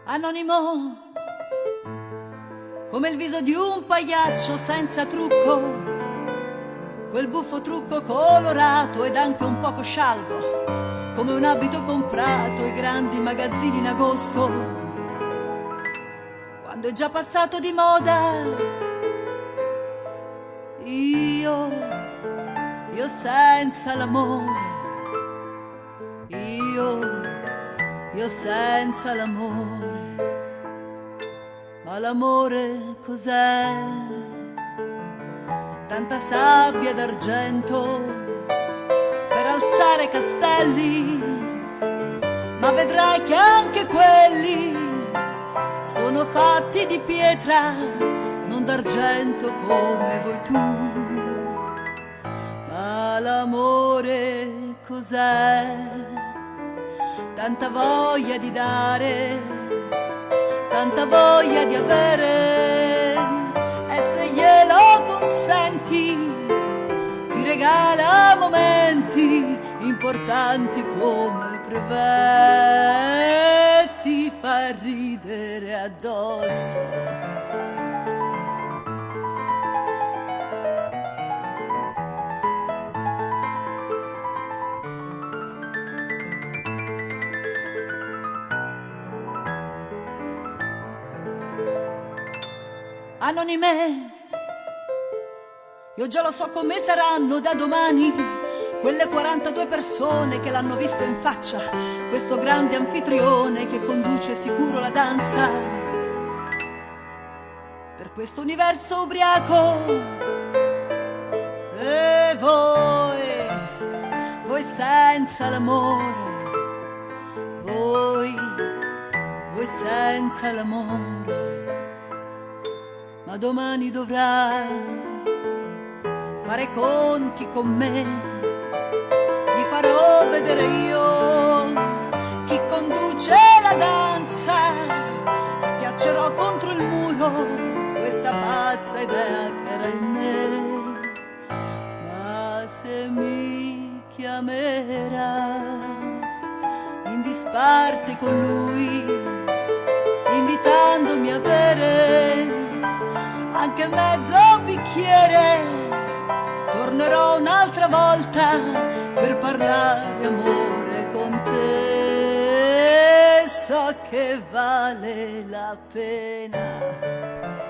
anonimo, come il viso di un pagliaccio senza trucco, quel buffo trucco colorato ed anche un poco scialbo, come un abito comprato ai grandi magazzini in agosto, quando è già passato di moda. Io senza l'amore, io senza l'amore, ma l'amore cos'è? Tanta sabbia d'argento per alzare castelli, ma vedrai che anche quelli sono fatti di pietra, non d'argento come vuoi tu. Ma l'amore cos'è? Tanta voglia di dare, tanta voglia di avere, e se glielo consenti ti regala momenti importanti come brevetti, fa ridere addosso. Anonime, io già lo so come saranno da domani quelle 42 persone che l'hanno visto in faccia, questo grande anfitrione che conduce sicuro la danza per questo universo ubriaco. E voi senza l'amore, voi senza l'amore, ma domani dovrai fare i conti con me, gli farò vedere io chi conduce la danza, schiaccerò contro il muro questa pazza idea che era in me, ma se mi chiamerà in disparte con lui, invitandomi a bere anche mezzo bicchiere, tornerò un'altra volta per parlare amore con te. So che vale la pena.